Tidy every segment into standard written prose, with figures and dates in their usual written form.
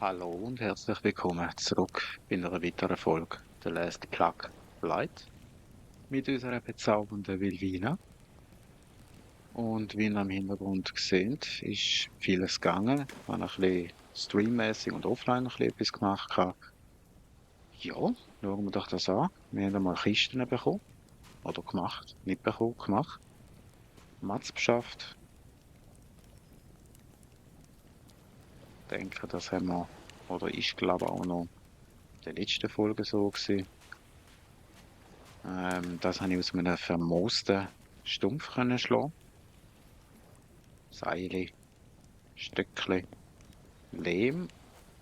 Hallo und herzlich willkommen zurück bei einer weiteren Folge The Last Plug Light mit unserer bezaubernden Wilvina. Und wie ihr im Hintergrund seht, ist vieles gegangen. Ich habe ein bisschen streammäßig und offline ein bisschen etwas gemacht. Ja, schauen wir doch das an. Wir haben einmal Kisten bekommen. Oder gemacht. Nicht bekommen, gemacht. Mats beschafft. Ich denke, das haben wir, oder ist glaube ich auch noch in der letzten Folge so gewesen. Das habe ich aus einem vermoosten Stumpf können schlagen. Seile, Stöckli, Lehm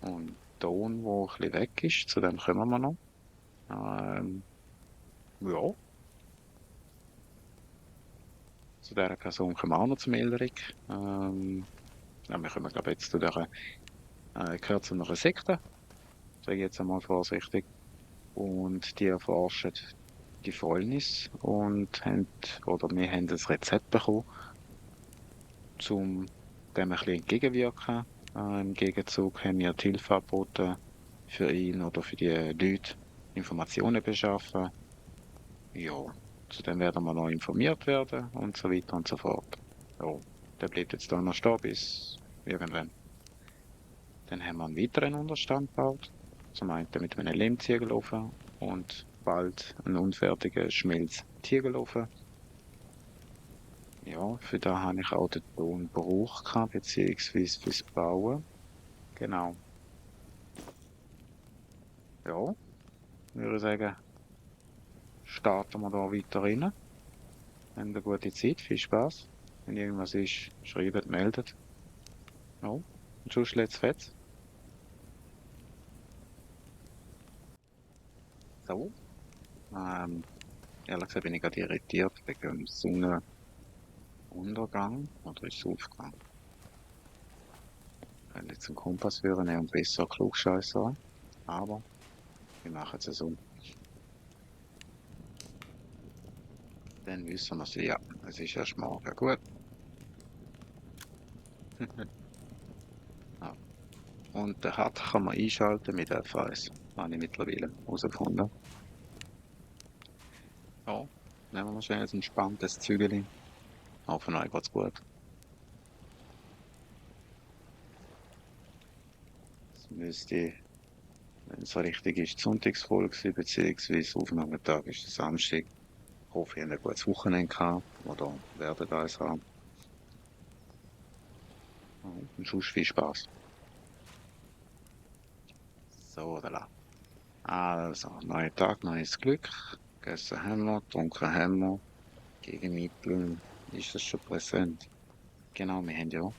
und Ton, wo ein bisschen weg ist. Zu dem kommen wir noch. Ähm, ja, zu dieser Person kommen wir auch noch zum Elric. Ja, wir kommen, glaube ich, jetzt zu der, gehört zu einer Sekte. Sage ich jetzt einmal vorsichtig. Und die erforschen die Fäulnis und haben, oder wir haben das Rezept bekommen, um dem ein bisschen entgegenwirken. Im Gegenzug haben wir die Hilfe angeboten, für ihn oder für die Leute Informationen beschaffen. Ja, zudem werden wir noch informiert werden und so weiter und so fort. Ja, der bleibt jetzt da noch stehen bis irgendwann. Dann haben wir einen weiteren Unterstand gebaut. Zum einen mit einem Lehmziegelofen und bald einen unfertigen Schmelztiegelofen. Ja, für da habe ich auch den Ton gebraucht gehabt, beziehungsweise fürs Bauen. Genau. Ja, würde ich sagen, starten wir da weiter rein. Haben eine gute Zeit, viel Spaß. Wenn irgendwas ist, schreibt, meldet. Ja, und sonst lädt's fett. So. Ähm, Ehrlich gesagt bin ich gerade irritiert wegen dem Sonnenuntergang. Oder ist es Aufgang? Ich könnte jetzt einen Kompass führen und besser klugscheißer. Aber wir machen es so. Dann wissen wir es ja. Es ist erst morgen. Gut. Ja. Und den Herd kann man einschalten mit F1. Habe ich mittlerweile herausgefunden. Ja. Nehmen wir schnell ein entspanntes Zügeli. Hoffen euch geht's gut. Es müsste, wenn es so richtig ist, die Sonntagsfolge sein, beziehungsweise Aufnahmetag ist der Samstag. Ich hoffe, ihr habt ein gutes Wochenende gehabt. Oder werdet eins haben. Ja, und sonst viel Spaß. So, voilà. Also, neuer Tag, neues Glück. Gegessen haben wir, getrunken haben wir. Gegenmittel ist das schon präsent. Genau, wir haben ja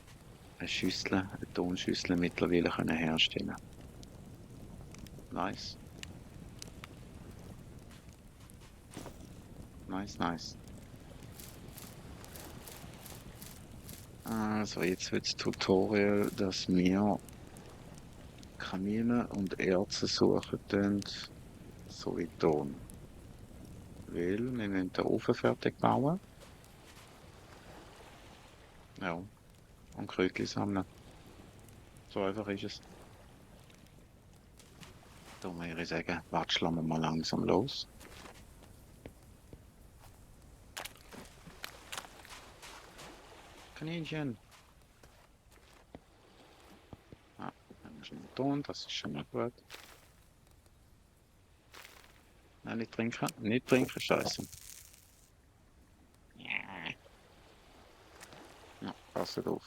eine Schüssel, eine Tonschüssel mittlerweile können herstellen. Nice, nice, nice. Also jetzt wird's Tutorial, dass wir Kamine und Erze suchen tun, so wie Ton. Weil wir müssen den Ofen fertig bauen. Ja, und Krötchen sammeln. So einfach ist es. Da würde ich sagen, watscheln wir mal langsam los. Kaninchen. Ah, haben wir schon mal Ton, das ist schon mal gut. Nein, nicht trinken. Nicht trinken, scheiße. Ja, ja, passt auf.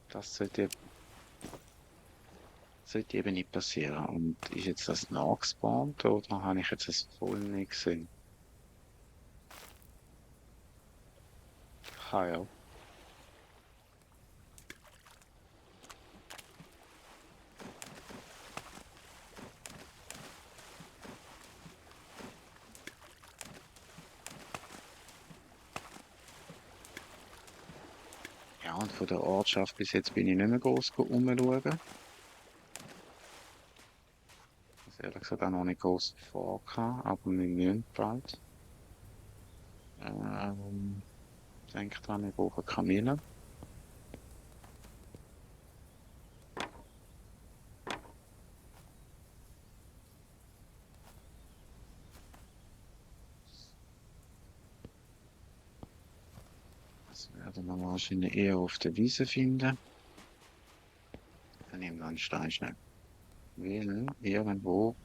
Das sollte eben nicht passieren. Und ist jetzt das nachgespawnt oder habe ich jetzt das voll nicht gesehen? Ah ja. Ja, und von der Ortschaft bis jetzt bin ich nicht mehr groß umschauen. Also ehrlich gesagt auch noch nicht groß vorgehabt, aber wir müssen bald. Ähm, Denke dran, wir brauchen Kamine. Werden wir wahrscheinlich eher auf der Wiese finden. Dann nehmen wir einen Stein schnell. Weil irgendwo.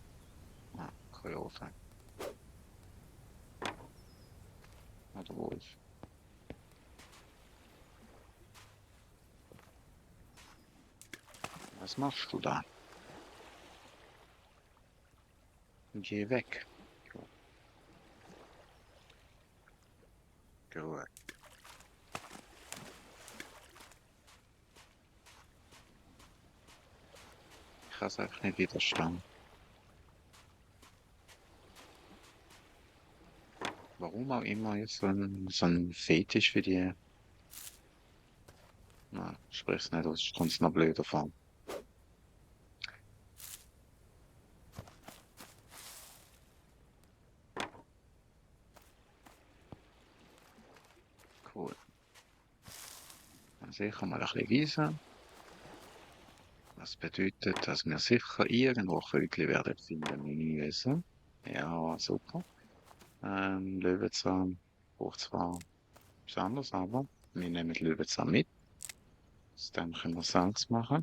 Ah, Kojote. Oder Wolf. Was machst du da? Geh weg. Gut. Gut. Ich kann es einfach nicht widerstehen. Warum auch immer jetzt so ein Fetisch für die. Na, sprich's nicht aus, kommt es noch blöder vor. Cool. Dann sicher mal ein bisschen Wiese. Das bedeutet, dass wir sicher irgendwo Kräutchen werden finden müssen. Ja, super. Löwenzahn braucht zwar was anderes, aber wir nehmen Löwenzahn mit. Aus dem können wir Salz machen.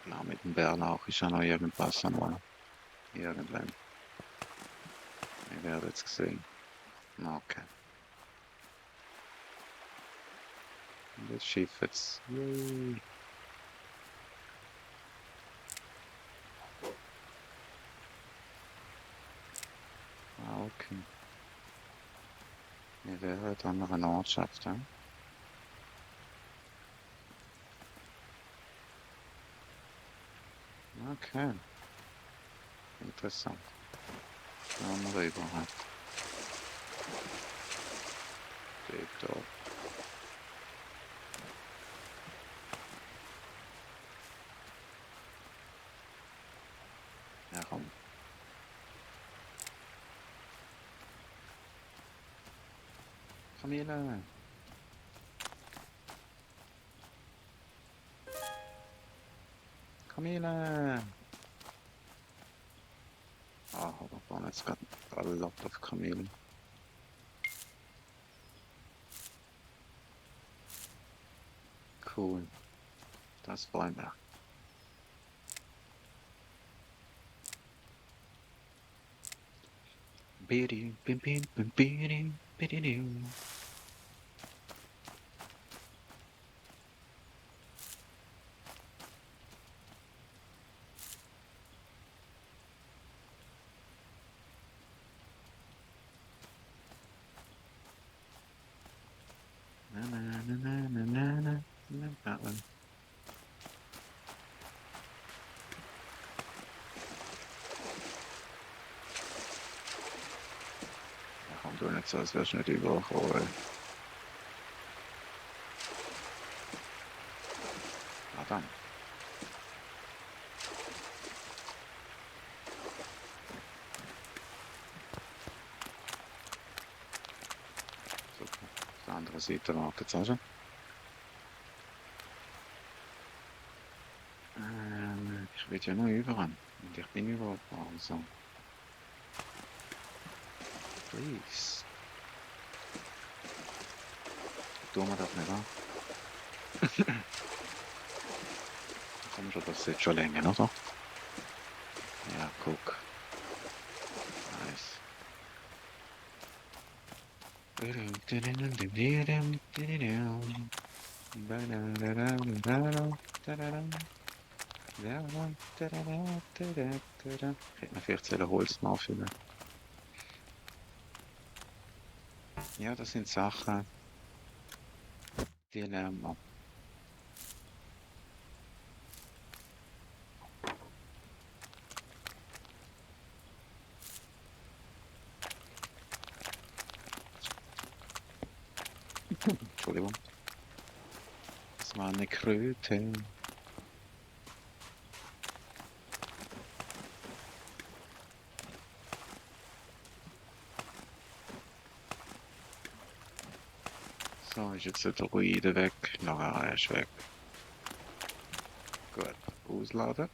Genau, mit dem Bärlauch ist ja noch irgendwas einmal. Irgendwann. Wir werden es sehen. Okay. Und das Schiff jetzt. Yay. Ah, okay. Wir wären an einer Ortschaft, ja? Okay. Interessant. Schauen wir rüber halt. Geht da. Ja, komm. Kamele. Kamele. Ah, aber waren jetzt gerade a lot of Kamele. Cool. Das wollen wir. Bidi, bim, bim, bim, bidi, bidi, dim. Na, na, na, na, na, na, na, na, na, na. Ja, komm du nicht so, als wärst du nicht übergekommen. Verdammt. Super. Auf der anderen Seite wartet es auch schon. Ich will ja noch überall. Und ich bin überall. Also, please. Tu mir das nicht an. Komm schon, das sieht schon länger, oder? Ja, guck. Nice. Ich hätte mir vielleicht Holz nachfüllen. Ja, das sind Sachen, die lernen wir. Entschuldigung. Das war eine Kröte. So, ist jetzt der Druide weg. Lara ist weg. Gut. Ausladen.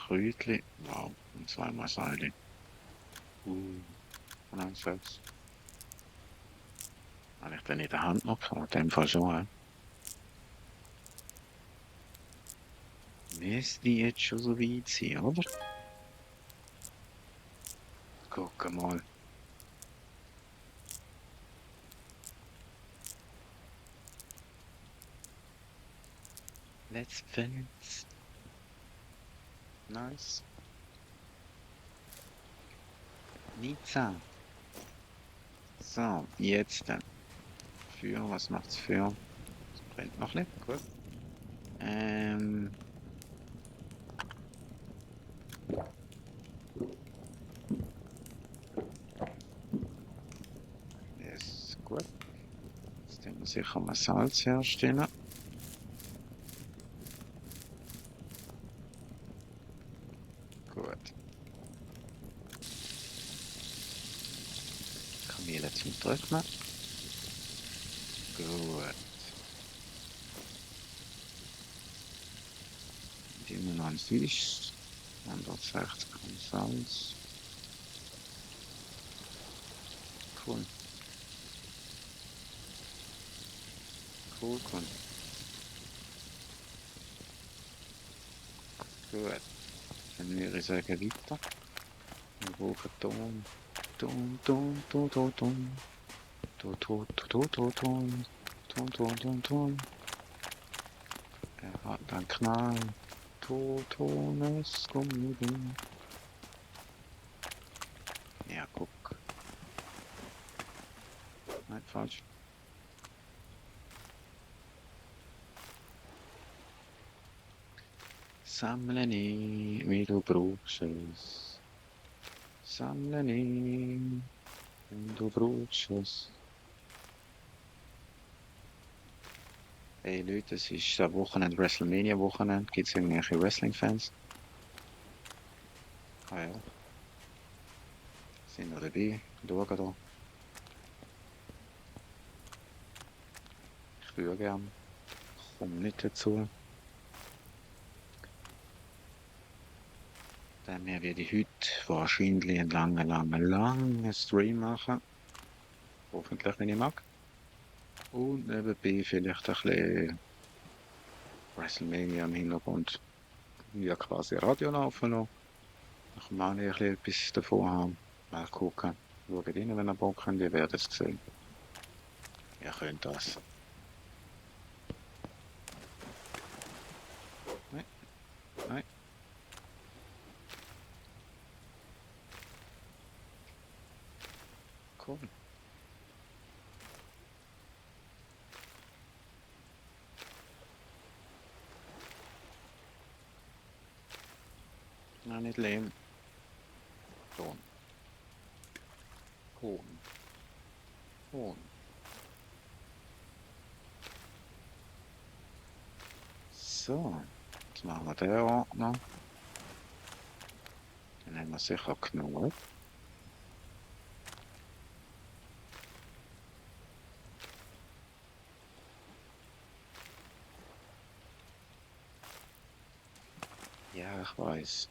Kräutchen. Wow, und zweimal Seile. Und dann 6. Habe ich den in der Hand noch gehabt? In dem Fall schon, ja. Müsste die jetzt schon so weit sein, oder? Guck mal. Let's finish. Nice. Nizza. So, jetzt dann. Für, was macht's für? Das brennt noch nicht, gut. Ähm, ist gut. Jetzt tun wir sicher mal Salz herstellen. Gut. Kamele zum Trocknen. Gut. Die wir noch einen Fisch. 160 Gramm Salz. Cool. Cool, cool. Gut. Dann würde ich sagen weiter. Wir brauchen Ton. Ton, Ton, Ton, Ton, Ton. Ton, Ton, Ton, Ton, Ton. Ton, Ton, Ton, Ton. Er hat einen Knall. Totones Gummi. Ja, guck. Nein, falsch. Sammle nie, wie du brauchst es. Sammle nie, wenn du brauchst es. Hey Leute, es ist das Wochenende, WrestleMania-Wochenende. Gibt es irgendwelche Wrestling-Fans? Ah ja, sind wir dabei. Schauen da. Ich würde gern. Komme nicht dazu. Dann werde ich heute wahrscheinlich einen langen Stream machen. Hoffentlich, wenn ich mag. Und nebenbei vielleicht ein bisschen WrestleMania im Hintergrund. Ja, quasi Radio laufen lassen. Dann kann man auch nicht ein bisschen etwas davon haben. Mal gucken. Schaut rein, wenn ihr Bock habt, ihr werdet es sehen. Ihr könnt das. Nein, nein. Cool. Nein, nicht Lehm. Ton. Ton. Ton. So. Jetzt machen wir den Ordner. Dann haben wir sicher genug. Ja, ich weiß.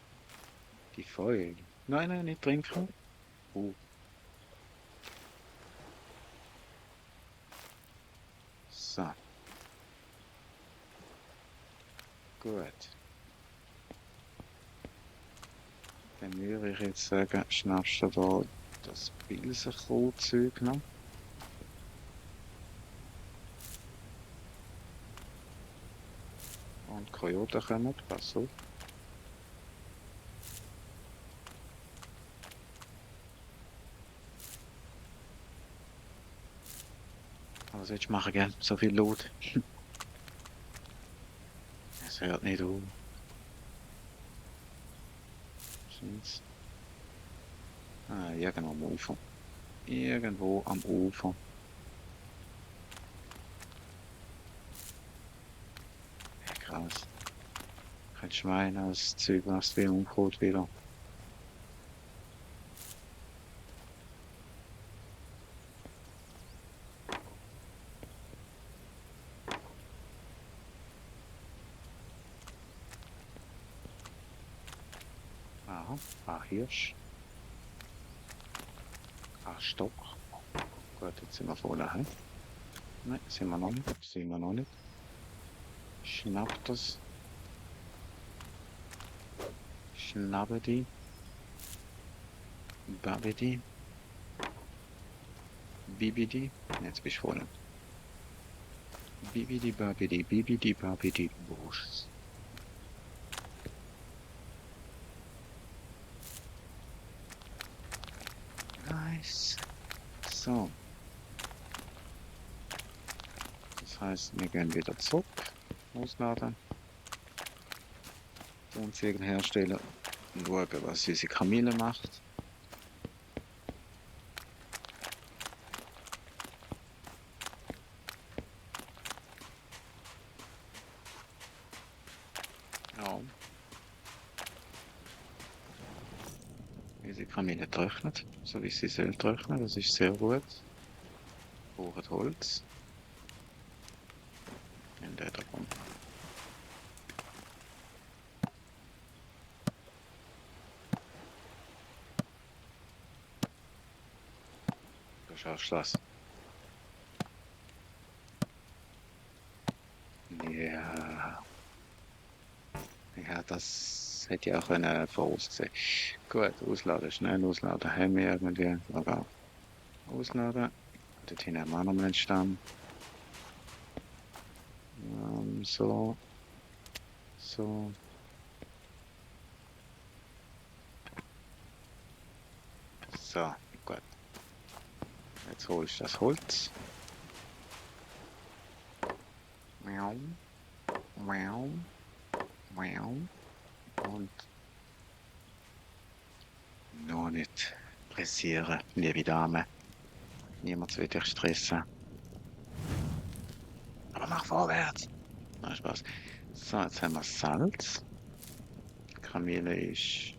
Die Folge. Nein, nein, nicht trinken. So. Gut. Dann würde ich jetzt sagen, schnappst du da das Pilsenkrautzeug noch. Und Kojoten kommen, pass auf. Was willst du machen, gell? So viel Laut. Es hört nicht auf. Stimmt's? Ah, irgendwo am Ufer. Irgendwo am Ufer. Hey, krass. Kein Schwein, das Zeug, was wie umkommt wieder. Hirsch. Stock. Gut, jetzt sind wir voll. Hä? Nein, sind wir noch nicht. Sind wir noch nicht. Schnappt das. Schnabbedi. Babedi. Bibidi. Jetzt bist du voll. Bibidi Babidi. Bibidi Babidi. Busch. Nice. So. Das heißt, wir gehen wieder zurück. Ausladen. Tonsägen herstellen. Und schauen, was unsere Kamille macht. Ja. Unsere Kamille trocknet, so wie sie soll trocknen. Das ist sehr gut. Brauchen Holz. In der darum. Du schaffst das. Ja. Ja, das hätte ich auch voraussehen. Gut, ausladen, schnell ausladen. Haben wir irgendwie. Okay. Ausladen. Dorthin haben wir auch noch einen Stamm. So. So. So, gut. Jetzt holst du das Holz. Miau. Miau. Miau. Und noch nicht pressieren, liebe Dame. Niemand will dich stressen. Aber mach vorwärts. Na, Spaß. So, jetzt haben wir Salz. Kamille ist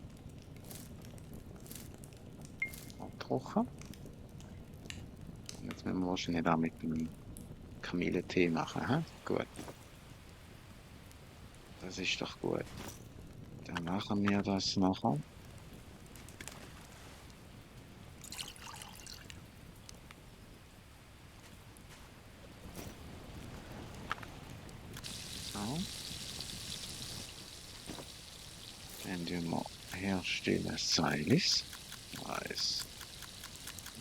trocken. Jetzt müssen wir wahrscheinlich da mit dem Kamillentee machen. He? Gut. Das ist doch gut. Dann machen wir das nachher. So. Dann tun wir herstellen Seilis. Nice.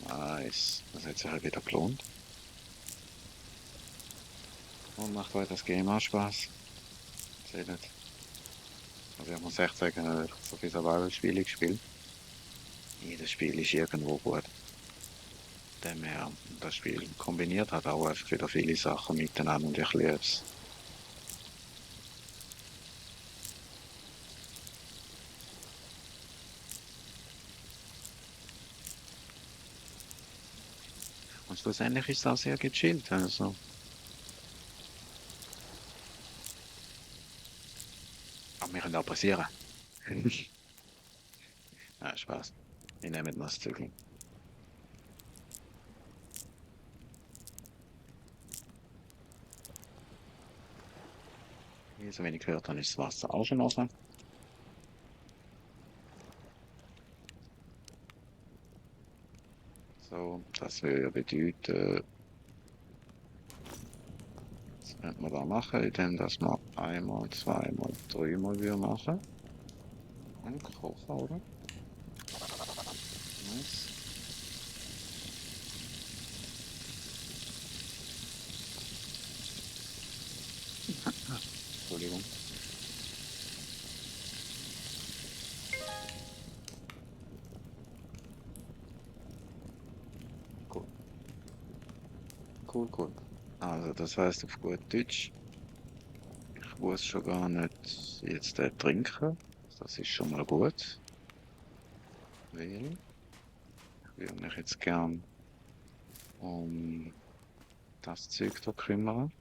Nice. Das hat sich halt wieder gelohnt. Und macht euch das Game auch Spaß? Seht nicht. Also ich muss echt sagen, ich habe so viele Survival-Spiele gespielt. Jedes Spiel ist irgendwo gut. Dem her, das Spiel kombiniert hat auch einfach wieder viele Sachen miteinander und ich liebe es. Und schlussendlich ist es auch sehr gechillt. Also. Aber wir können auch passieren. Ja, Spaß. Ich nehme mit das Zügel. Wie so wenig gehört habe, ist das Wasser auch schon offen. So, das würde bedeuten, was könnte man da machen, indem dass man einmal, zweimal, dreimal würde machen. Und kochen, oder? Nice. Entschuldigung. Cool. Cool, cool. Also, das heißt auf gut Deutsch, ich muss schon gar nicht jetzt trinken. Das ist schon mal gut. Weil ich würde mich jetzt gern um das Zeug da kümmern.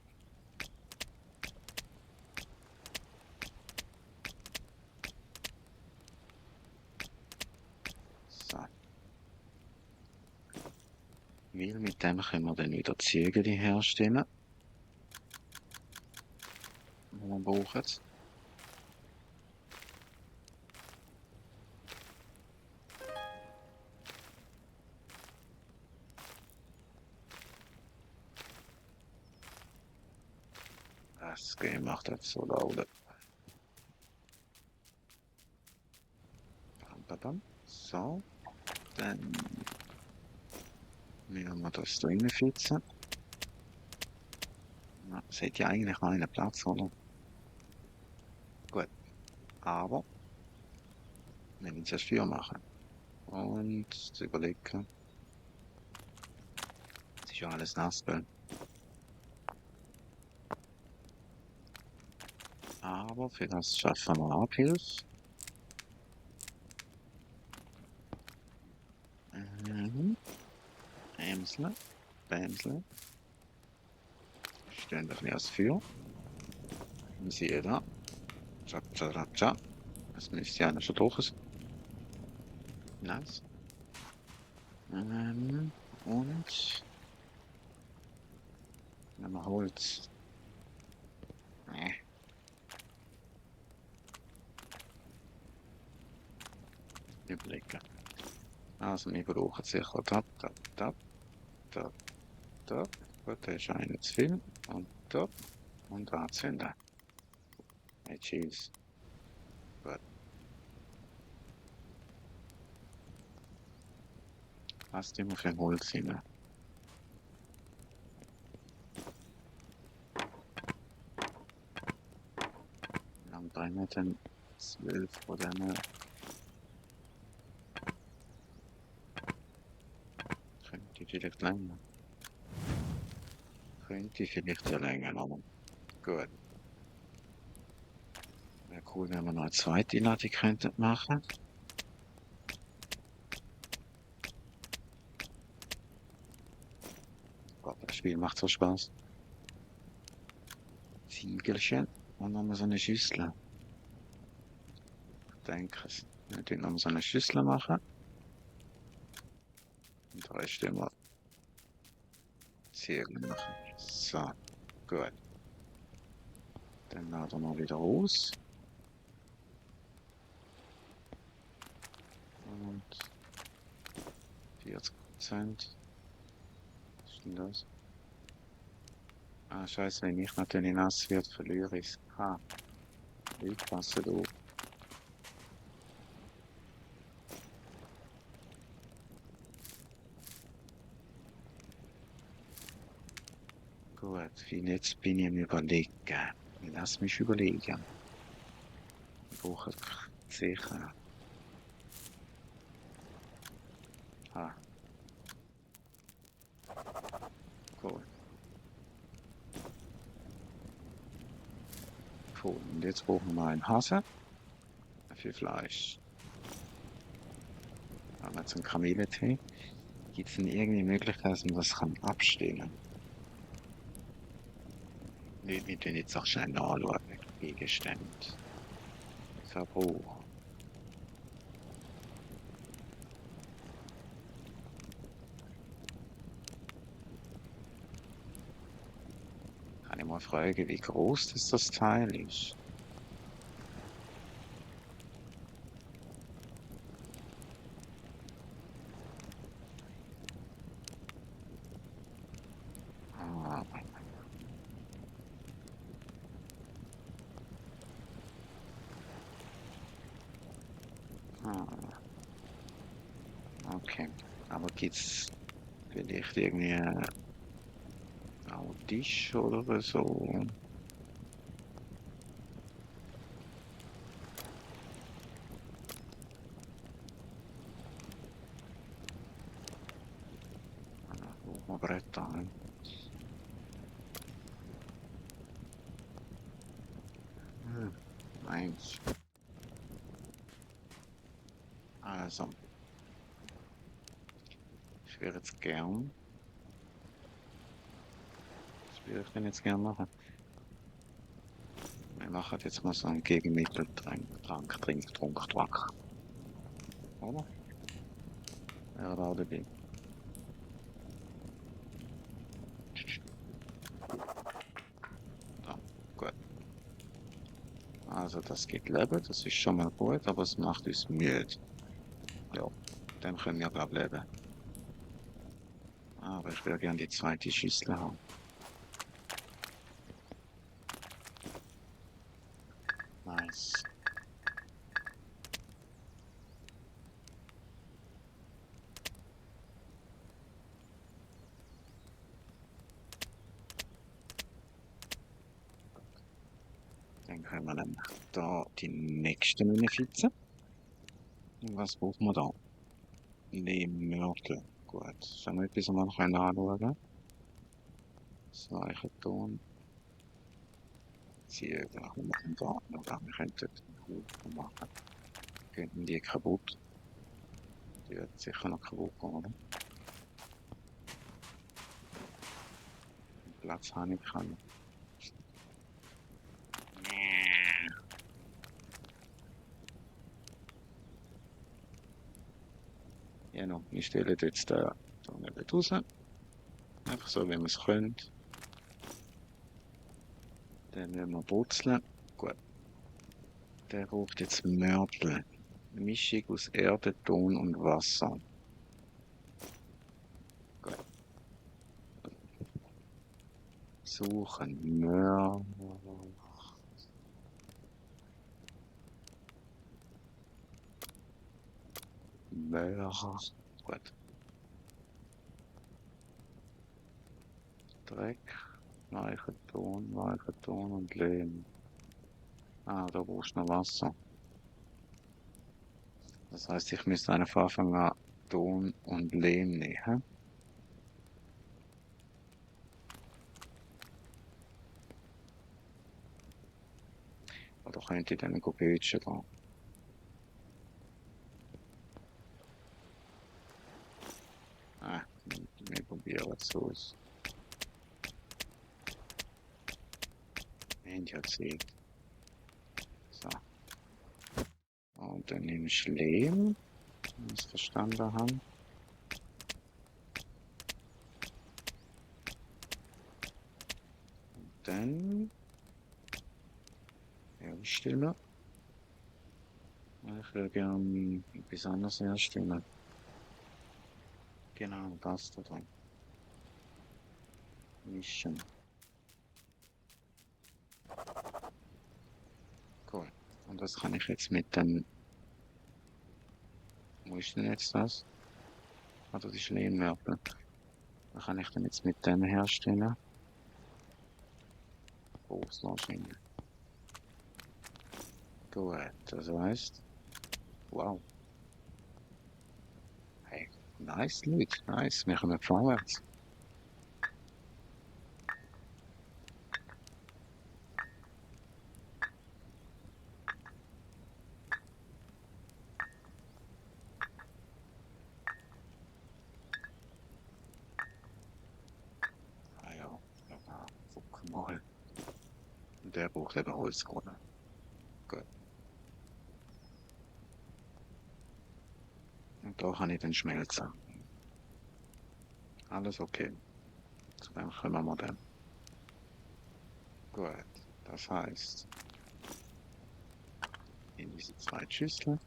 So. Weil mit dem können wir dann wieder Ziegel herstellen, die wir brauchen. Das Game macht das so laut. So, dann nehmen wir das drinnen fitzen. Na, das hat ja eigentlich noch einen Platz, oder? Gut, aber wir müssen zuerst Feuer machen. Und zu überlegen, es ist ja alles nass, gell? Aber für das schaffen wir Abhilfe. Bämsle, Bämsle. Stellen wir ein bisschen aus Feuer. Und siehe da. Tschak, tschak, tschak, tschak. Das müsste ja schon durch sein. Nice. Und nehmen wir Holz. Nee. Überlegen. Also wir brauchen sicher da, da, da, da, da. Gut, da ist einer zu viel. Und da. Und anzünden. Hey, cheese. Gut. Passt immer für Holz hin. Dann brennen wir dann 12 von denen. Könnte vielleicht länger. Könnte vielleicht ja länger, aber gut. Wäre cool, wenn wir noch eine zweite Ladung könnten machen. Gott, das Spiel macht so Spaß. Ziegelchen und nochmal so eine Schüssel. Ich denke es. Wir tun nochmal so eine Schüssel machen. Und da ist immer Ziegel machen. So, gut. Dann laden wir wieder aus. Und 40%. Was ist denn das? Ah, scheiße, wenn ich natürlich nass wird, verliere ich es. Ha, ich passe auf. Gut, jetzt bin ich am Überlegen. Lass mich überlegen. Ich brauche sicher. Ah, cool. Cool. Und jetzt brauchen wir einen Hase für Fleisch. Haben wir jetzt einen Kamillentee. Gibt es denn irgendwie Möglichkeit, dass man das kann abstellen? Wir tun jetzt auch schnell anschauen. Gegenstände. Verbrauch. Kann ich mal fragen, wie groß das Teil ist? Ah, ah, okay. Aber gibt es vielleicht irgendwie auch einen Tisch oder so? Brauchen wir Bretter, ne? Eins. Also, ich würde jetzt gern. Was würde ich denn jetzt gern machen? Wir machen jetzt mal so ein Gegenmittel, Trink, oder? Ja, da dabei. Da, gut. Also das gibt Leben, das ist schon mal gut, aber es macht uns müde. Ja, dem können wir glaube leben. Aber ich will gerne die zweite Schüssel haben. Dann können wir nämlich da die nächste reinfitzen. Und was brauchen wir da? Lehmmörtel. Gut, das ist auch noch etwas, was wir noch anschauen können. Zeichenton. Ziegel. Wir machen da noch, wir könnten einen Haufen machen. Könnten die kaputt. Die wird sicher noch kaputt gehen, oder? Platz habe ich keinen. Genau, ich stelle jetzt da nicht raus. Einfach so, wie wir es können. Dann werden wir brutzeln. Gut. Der braucht jetzt Mörtel. Eine Mischung aus Erde, Ton und Wasser. Gut. Suchen. Möhrer. Gut. Dreck. Weicher Ton und Lehm. Ah, da brauchst du noch Wasser. Das heißt, ich müsste einfach anfangen an Ton und Lehm nehmen. Oder könnte ich dann bötschen gehen? Ah, wir probieren es aus. Wir haben ja gesehen. So. Und dann nimmst du Lehm, wenn ich es verstanden habe. Und dann herstellen. Ich würde gerne etwas anderes herstellen. Genau, das da drin. Mischen. Cool. Und was kann ich jetzt mit dem. Wo ist denn jetzt das? Ah, das ist Lehmwürfel. Was kann ich denn jetzt mit dem herstellen? Großmaschine. Gut, das heißt. Wow. Hey, nice, Leute. Nice. Wir kommen vorwärts. Ah ja, ja, guck mal. Und der braucht eben Holzkohle. Gut. Und da kann ich dann schmelzen. Alles okay. Zu dem kommen wir dann. Gut. Das heißt, in diese zwei Schüsseln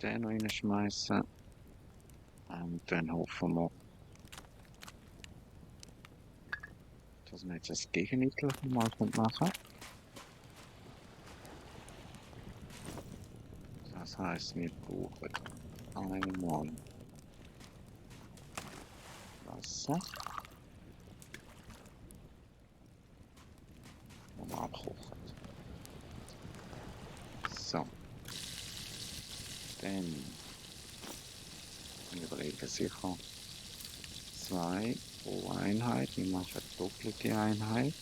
den noch reinschmeißen. Und dann hoffen wir, dass wir jetzt das Gegenmittel mal machen können. Das heißt, wir brauchen einmal Wasser. Und wir abkochen. So. Dann überlege sicher 2 pro Einheit. Ich mache eine doppelte Einheit.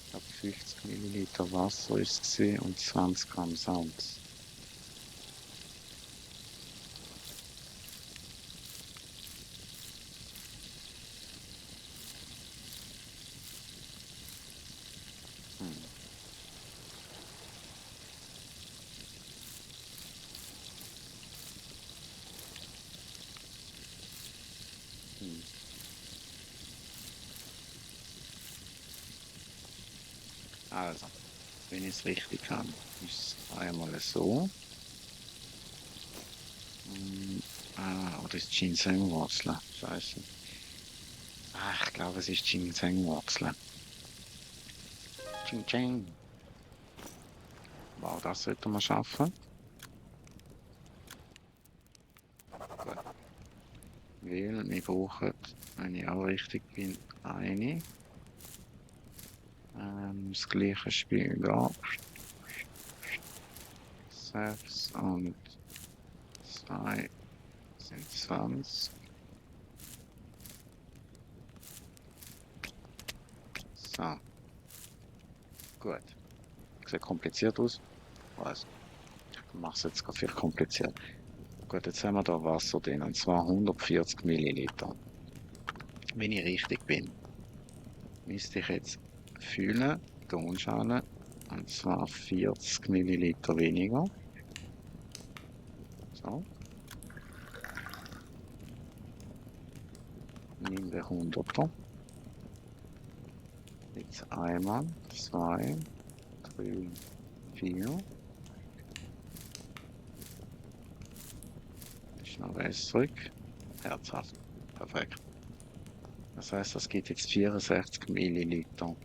Ich glaube 50 Milliliter Wasser ist es und 20 Gramm Salz. Hm. Hm. Also, wenn ich es richtig kann, ist es einmal so. Oder ist Ginsengwurzel? Scheiße. Ah, ich glaube, es ist Ginsengwurzel. Ginseng. Wow, das sollten wir schaffen. Gut. Weil wir brauchen, wenn ich auch richtig bin, eine. Das gleiche Spiel da. 6 und 2 sind 20. So, gut. Sieht kompliziert aus. Was? Ich mache es jetzt gerade viel kompliziert. Gut, jetzt haben wir da Wasser drin, und zwar 140 Milliliter. Wenn ich richtig bin, müsste ich jetzt füllen, die Unschale, und zwar 40 Milliliter weniger. So, nimm den 100er. Jetzt einmal, zwei, drei, vier. Ist noch wässrig. Herzhaft. Perfekt. Das heißt, das gibt jetzt 64 Milliliter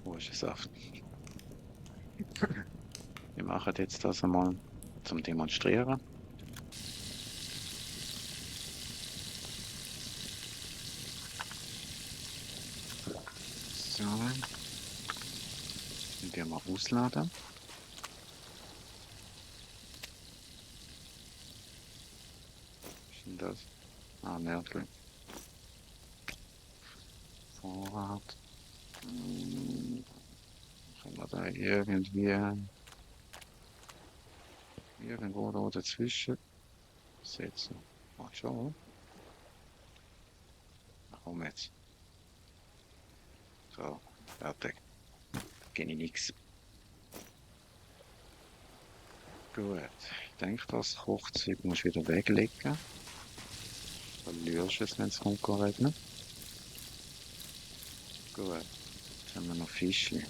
Orangensaft. Wir machen jetzt das einmal zum Demonstrieren. So. Und wir mal ausladen. Was ist denn das? Ah, Mörtel. Vorrat. Können wir da irgendwo da dazwischen setzen? Mal schon. Warum jetzt? So, fertig. Geht nix. Gut. Ich denke, das Kochzeug musst du wieder weglegen. Verlierst es, wenn es kommt regnen. Gut. Jetzt haben wir noch Fischchen.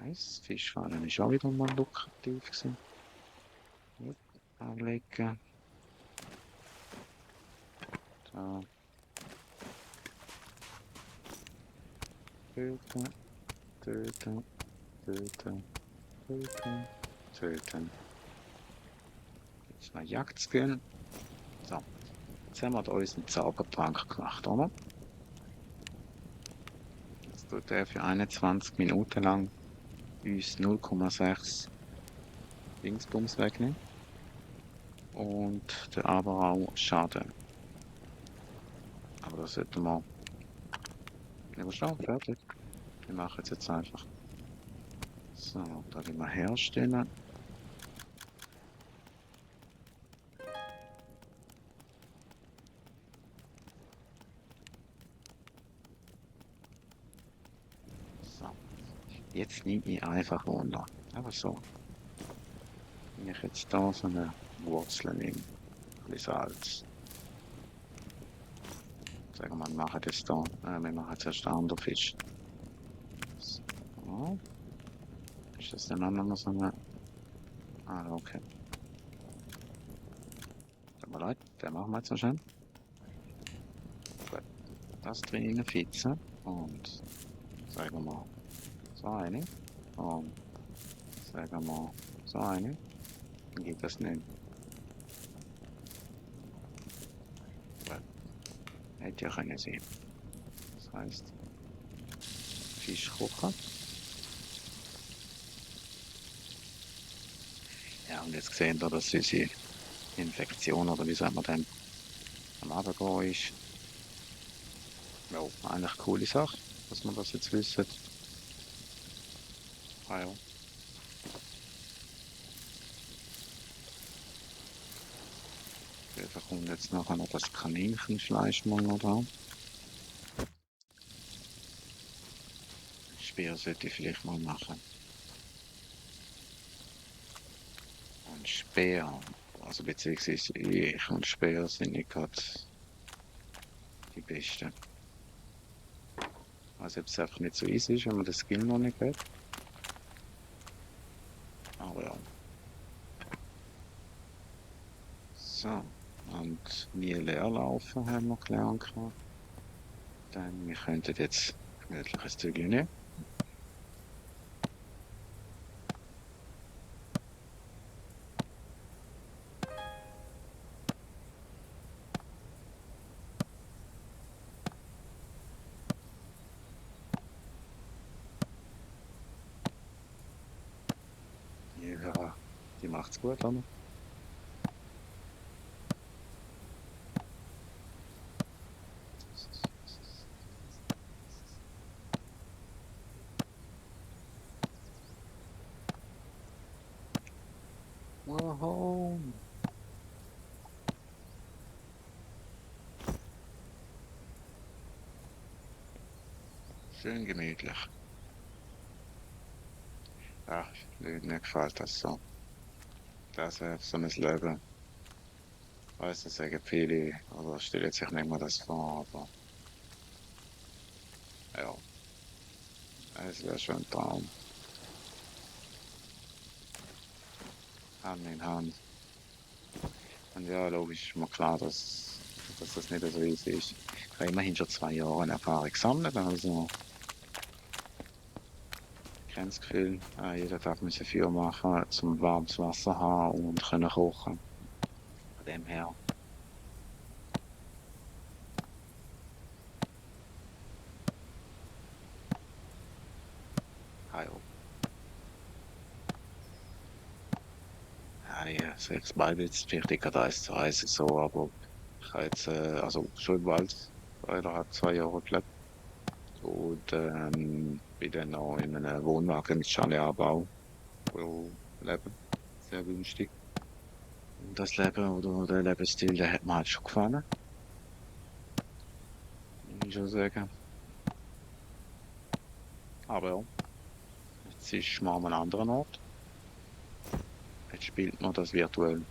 Nice. Fischpfanne ist auch wieder mal lukrativ gewesen. Gut. Anlegen. Da. Töten. Töten. Töten. Töten. Töten. Jetzt mal Jagd gehen. So. Jetzt haben wir da unseren Zaubertrank gemacht, oder? Jetzt tut er für 21 Minuten lang uns 0,6 Dingsbums wegnehmen. Und der aber auch Schaden. Aber das sollten wir. Ja, schon, fertig. Wir machen es jetzt einfach. So, da die wir herstellen. So, jetzt nehme ich einfach runter. Aber so. Wenn ich jetzt da so eine Wurzel nehme, ein bisschen Salz. Sagen wir, wir machen das da. Wir machen zuerst den anderen Fisch. So. Ist das dann auch noch so eine. Ah, okay. Tut mir leid, den machen wir jetzt so schön. Gut. Das drin reinfitzen. Und sagen wir mal, so eine. Und sagen wir mal, so eine. Dann geht das nicht. Gut. Hätte ja können sehen. Das heißt, Fisch kochen. Ja, und jetzt sehen wir, dass unsere Infektion, oder wie sagt man denn, am Abendgehen ist. Ja, eigentlich eine coole Sache, dass man das jetzt wissen. Ah ja. Da kommt jetzt nachher noch das Kaninchenfleisch mal noch da. Speer sollte ich vielleicht mal machen. Und Speer, also beziehungsweise ich und Speer sind nicht gerade die besten. Also ob es einfach nicht so easy ist, wenn man das Skill noch nicht hat. Aber ja. So, und nie leer laufen haben wir gelernt. Dann, wir könnten jetzt gemütliches Zügel nehmen. Ja, die macht's gut, oder? Wow. Schön gemütlich. Ach, mir gefällt das so. Das ist so ein Leben. Weißt du, sagen viele, oder stellen sich nicht mehr das vor, aber ja, es wäre schon ein Traum. Hand in Hand. Und ja, logisch ist mir klar, dass das nicht so easy ist. Ich habe immerhin schon 2 Jahre Erfahrung gesammelt, also ich kenne das Gefühl, jeden Tag müssen Feuer machen, zum warmes Wasser haben und können kochen. Von dem her, ja, ja, ja, sechs Mal jetzt richtig gerade 1:1 so, aber ich habe jetzt, also schon im Wald, hat 2 Jahre gelebt und bin dann noch in einem Wohnwagen mit Chalet-Anbau leben. Sehr günstig. Und das Leben oder der Lebensstil, der hat mir halt schon gefallen, muss ich schon sagen. Aber ja, jetzt ist man an einem anderen Ort. Jetzt spielt man das virtuell.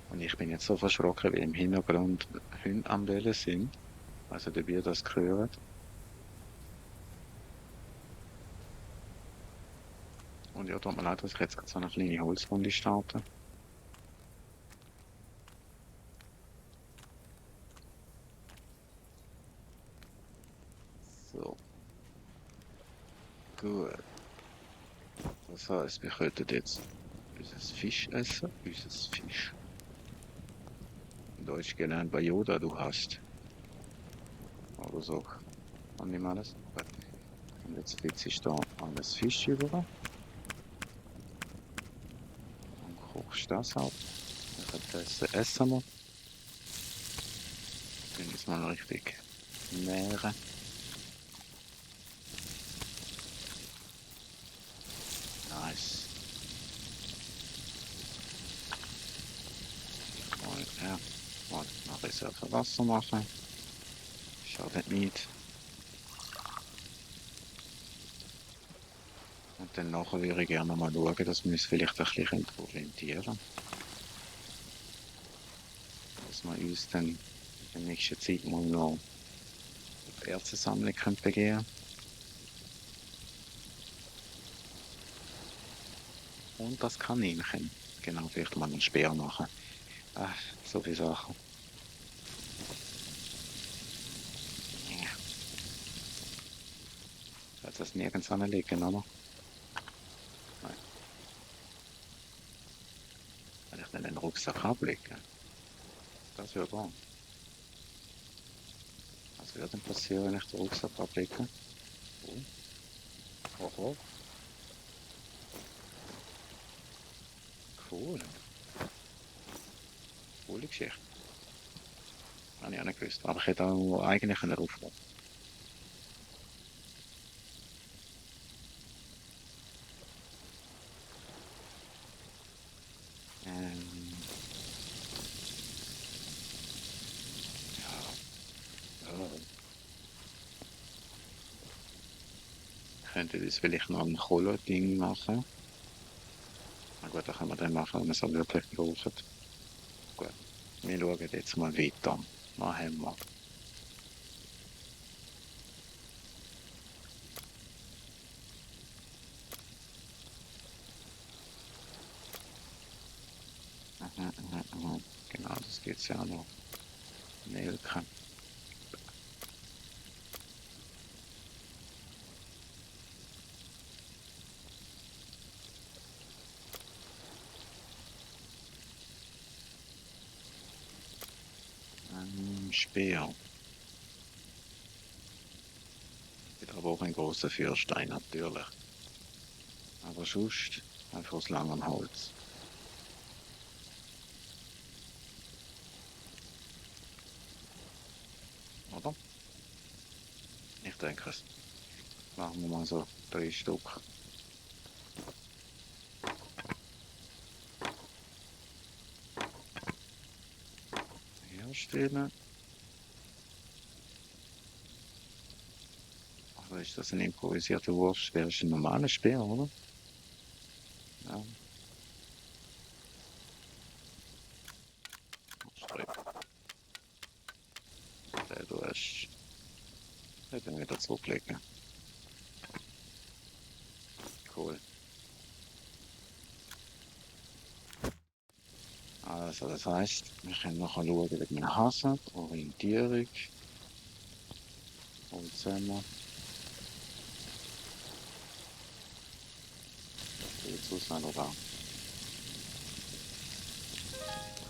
Und ich bin jetzt so verschrocken, wie im Hintergrund Hunde am Bellen sind. Also, dabei das gehört. Und ja, tut mir leid, dass ich jetzt gerade so eine kleine Holzrunde starte. So, gut. Das heißt, wir könnten jetzt unser Fisch essen. Unser Fisch. In Deutsch gelernt bei Yoda, du hast. Oder so. Und nicht alles. Gut. Und jetzt fitze ich da alles Fisch über. Und kochst das ab. Währenddessen essen wir. Dann ist mal richtig nähren. Nice. Mal, ja. Mal noch Reserve Wasser machen. Schadet nicht. Und dann nachher würde ich gerne mal schauen, dass wir uns vielleicht ein bisschen orientieren können. Dass wir uns dann in der nächsten Zeit mal noch auf die Ärztesammlung begeben können. Und das Kaninchen. Genau, vielleicht mal einen Speer machen. Ach, so viele Sachen. Ja, soll das nirgends anlegen, oder? Nein, kann ich dann den Rucksack ablegen? Das wäre wahr. Was würde denn passieren, wenn ich den Rucksack ablege? Oh, oho, cool. Coole Geschichte. Habe ich auch nicht gewusst. Aber ich hätte auch eigentlich einen Aufruf. Ähm, ja, könnte das vielleicht noch ein Kohle-Ding machen. Na gut, das können wir dann machen, wenn wir es auch wirklich brauchen. Gut, wir schauen jetzt mal weiter. Was haben wir? Aha, aha, aha. Genau, das geht's ja noch. Nelken. Speer. Gibt aber auch einen großen Feuerstein, natürlich. Aber sonst einfach aus langem Holz. Oder? Ich denke es. Machen wir mal so 3 Stück. Herstellen. Oder ist das ein improvisierter Wurf? Wäre es ein normaler Speer, oder? Ja. Streit. Du hast. Den wieder zurücklegen. Cool. Also, das heißt, wir können noch schauen, wie man Hasen, Orientierung, und zusammen. Jetzt aus oder?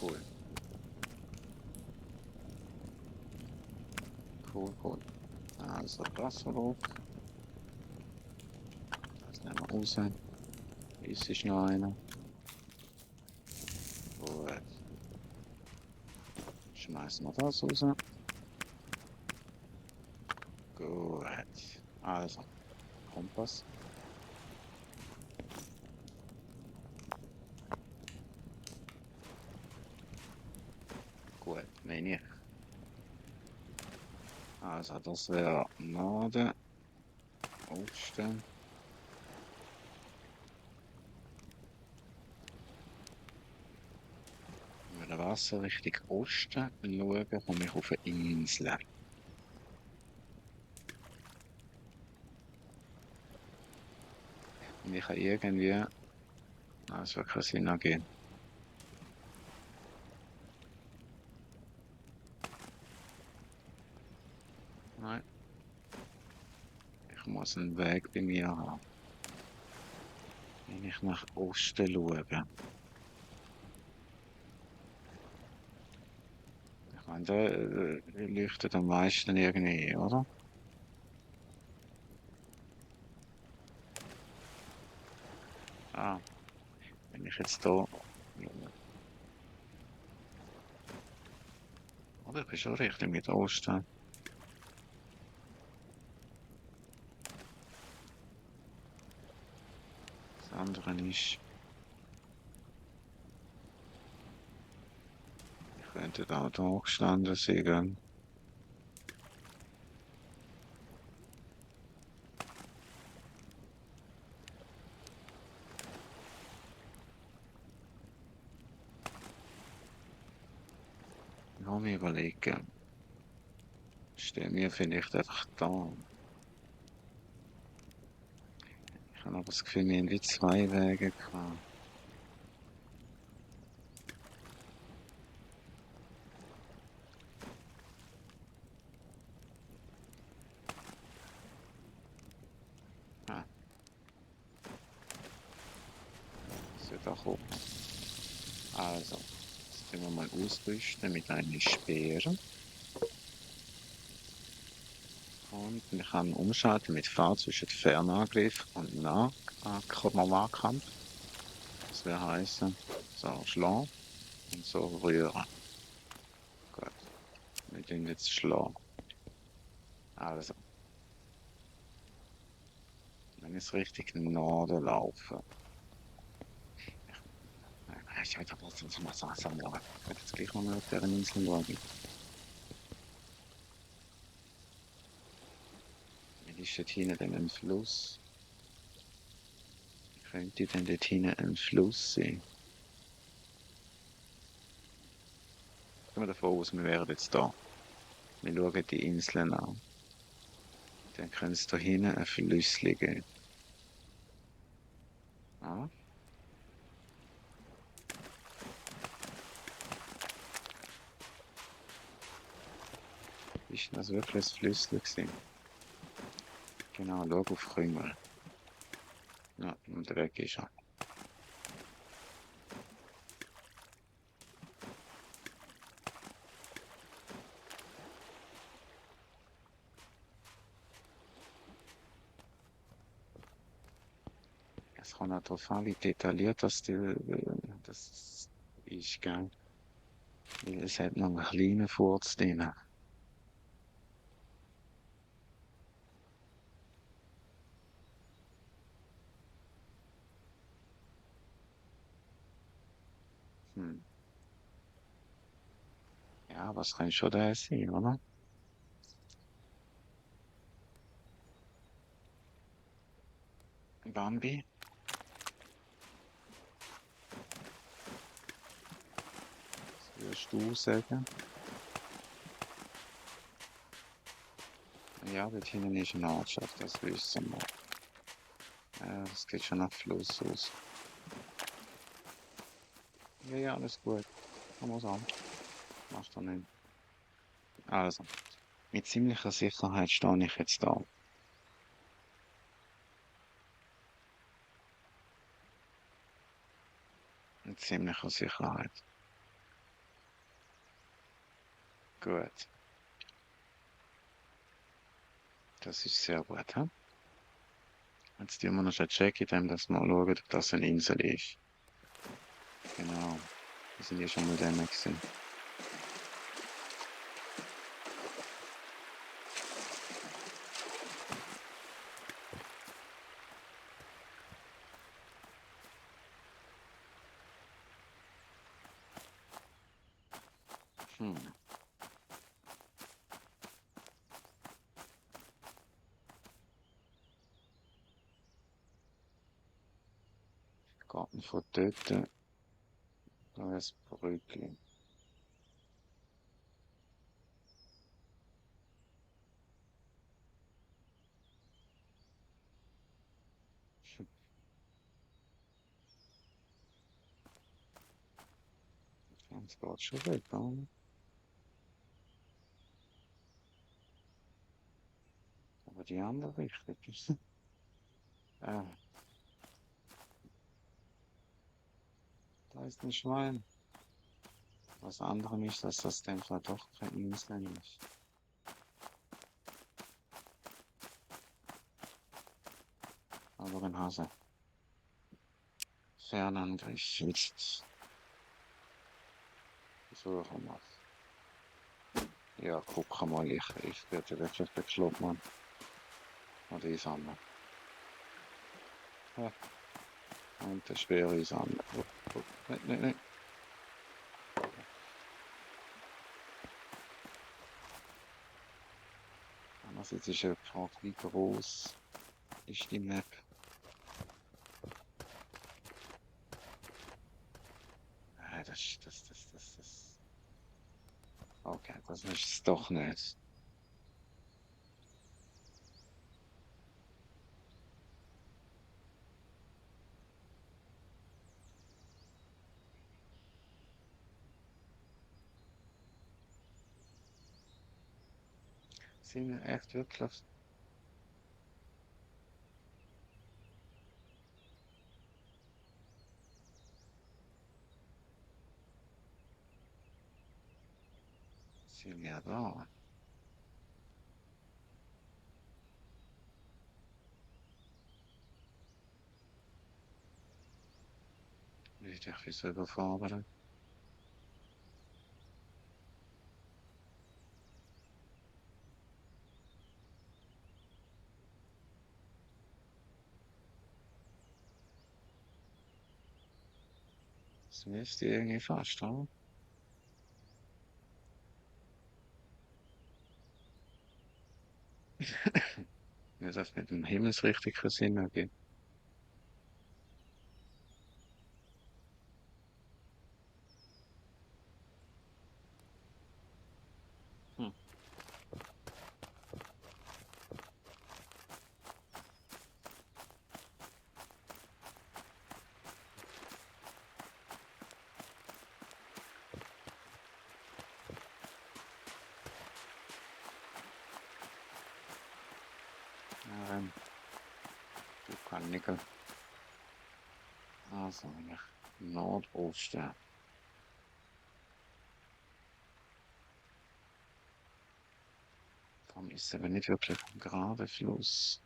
Cool. Cool, cool. Also, das drauf. Das nehmen wir raus. Ist noch einer. Gut. Schmeißen wir das raus. Gut. Also, Kompass. Gut, wenig. Also, das wäre Norden, Osten. Wenn wir Wasser Richtung Osten schauen, komme ich auf eine Insel. Und ich kann irgendwie. Nein, es wird keinen Sinn ergeben. Nein, ich muss einen Weg bei mir haben. Wenn ich nach Osten schaue. Ich meine, der leuchtet am meisten irgendwie, oder? Ah, wenn ich jetzt da. Oder ich bin schon richtig mit Osten. Das andere ist. Ich könnte da gestanden sein. Lass mich überlegen. Stehen wir vielleicht einfach da. Ich habe aber das Gefühl, wir haben wie 2 Wege gehabt. Ah, das wird auch hoch. Also, jetzt können wir mal ausrüsten mit einem Speer. Und wir können umschalten mit V zwischen Fernangriff und Nahkampf. Das wäre heißen, so schlagen und so rühren. Gut, wir tun jetzt schlagen. Also, wenn ich richtig Norden laufe. Ich weiß aber, was ich mal sagen, aber ich werde jetzt gleich mal auf deren Insel schauen. Wie ist dort hinten denn ein Fluss? Könnte denn dort hinten ein Fluss sein? Gehen wir davon aus, wir wären jetzt da. Wir schauen die Inseln an. Dann könnte es da hinten ein Flüssli geben. Ah, ist das wirklich ein Flüssli gewesen? Genau, schau auf Krümel. Ja, und weg ist er. kommt auch darauf an, wie detailliert das ist, gell? Weil es hat noch einen kleinen Furz drin. Hm. Ja, was kann schon der sein, oder? Bambi, was würdest du sagen? Ja, dort hinten ist eine Ortschaft, das wissen wir. Das geht schon nach Fluss aus. Ja, ja, alles gut. Kann man sagen. Macht doch nicht. Also, mit ziemlicher Sicherheit stehe ich jetzt da. Mit ziemlicher Sicherheit. Gut. Das ist sehr gut, hä? Jetzt tun wir noch schnell checken, indem dass wir schauen, ob das eine Insel ist. Genau. Wir sind ja schon mal da gewesen. Hm. Garten von dort, da ist Brückli. Jetzt geht schon weg, oder? Aber die andere Richtung ist. Äh, da ist ein Schwein. Was anderem ist, dass das dem Fall doch kein Insel ist. Aber ein Hase. Fernangriff. Jetzt versuchen wir es. Ja, guck mal, ich werde wirklich bekloppt, Mann. Oder ich sammle. Ja, und der schwere Sammler. Nein, nein, nein. Einerseits ist eine Frage, wie groß ist die Map? Das. Okay, das ist es doch nicht. Sind wir echt wirklich? Sind wir da? Will ich dich selber überfordern? Das müsste irgendwie fast, oder? Wie das mit dem himmelsrichtigen Sinn ergibt. Hm. Ähm, du kann Nickel. Also, ja. Nordosten. Darum ist es aber nicht wirklich ein gerader Fluss.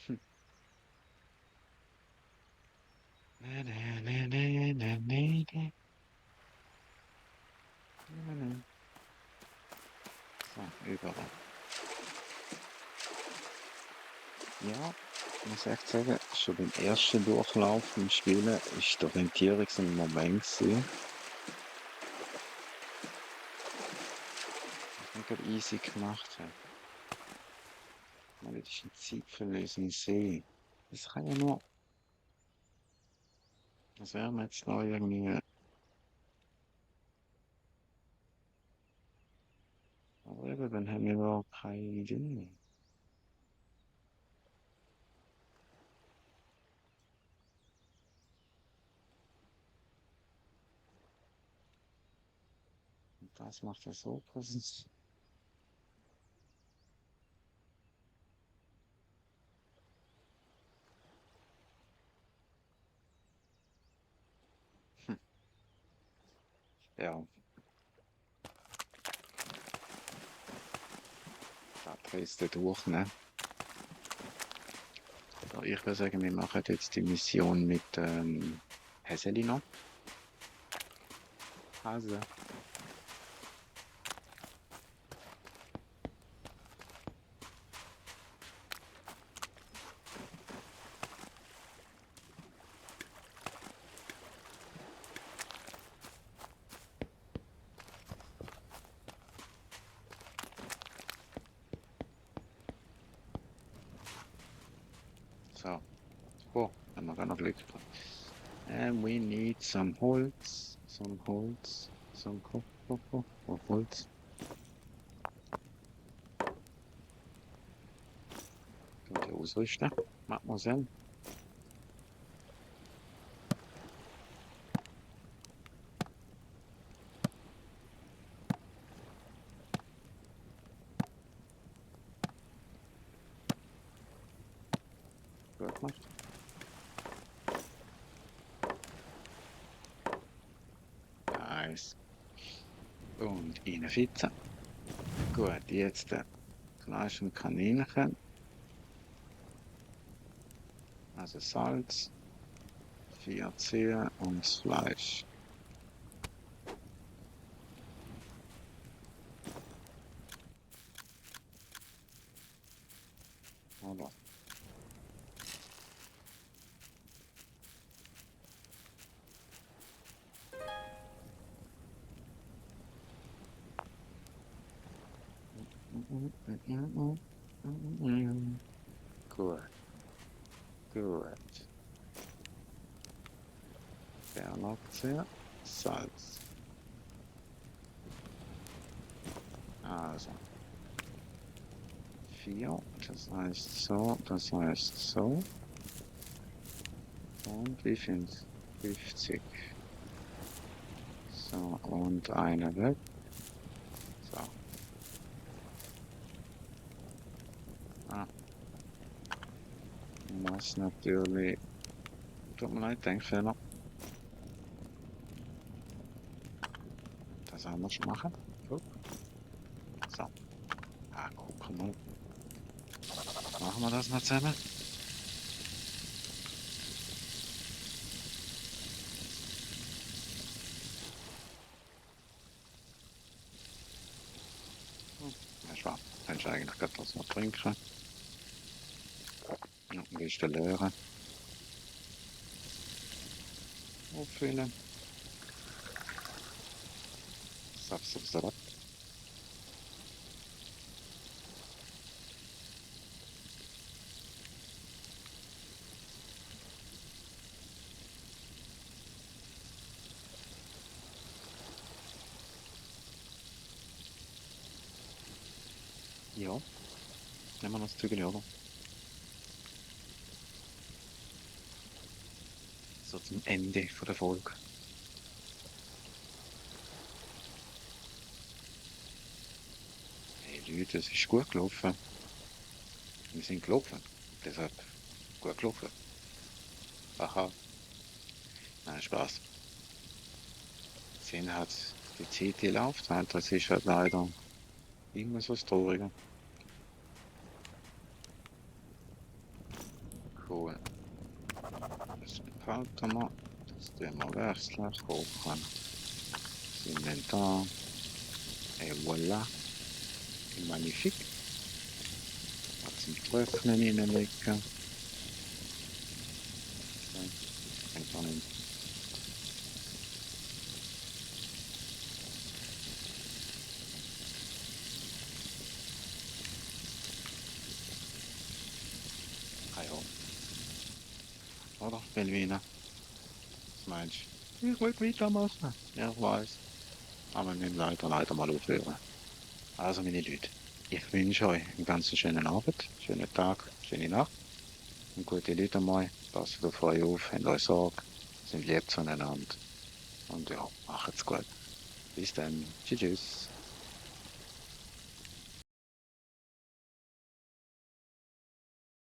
Hm. Ne, ne, ne, ne, ne, ne, ne, ne, ne. So, überall. Ja, ich muss echt sagen, schon beim ersten Durchlauf im Spielen ist die Orientierung so ein Moment gewesen. Ich nicht gerade easy gemacht habe. Weil das ist ein Zeitverlust im See. Das kann ja nur, das wäre mir jetzt noch irgendwie, aber eben, dann haben wir noch keine Idee. Und das macht das so präsent. Hm. Ja, da drehst du durch, ne? So, ich würde sagen, wir machen jetzt die Mission mit Häseli noch. Hase. So, oh, haben wir gar noch Glück gehabt. And we need some Holz, some Holz, some Holz. Könnt ihr ausrüsten, Mademoiselle? Gut gemacht. Nice. Und eine Pizza. Gut, jetzt Fleisch und Kaninchen, also Salz, 4 Zehe und das Fleisch. Oder? Gut, gut. Der noch sehr Salz. Also 4, das heißt so, das heißt so. Und wie viel? 50. So, und eine weg. So. Ah, das natürlich. Tut mir leid, Denkfehler. Das anders machen. Guck. So. Ah, guck mal. Machen wir das noch zusammen? Hm. Ja, schwach. Kannst du eigentlich gerade was noch trinken. Und dann gehst du leeren. Auffüllen. Sapp, sapp, sapp. Ja, nehmen wir noch das Zügel, oder? So zum Ende von der Folge. Hey Leute, es ist gut gelaufen. Wir sind gelaufen. Deshalb gut gelaufen. Aha, nein, Spaß. Sehen hat die Zeit, die läuft halt. Das ist halt leider immer so das Traurige. schalten wir. Das tun wir wechseln. Kochen. Das Inventar. Et voilà. Magnifique. Mal zum Trocknen hineinlegen. So, fängt an. Ah ja. Oder? Belvina. Was meinst du? Ich will weitermachen. Ja, ich weiß. Aber wir müssen leider mal aufhören. Also, meine Leute, ich wünsche euch einen ganz schönen Abend, schönen Tag, schöne Nacht und gute Leute mal. Passt auf euch auf, habt euch Sorge, sind lieb zueinander und ja, macht's gut. Bis dann. Tschüss. Tschüss.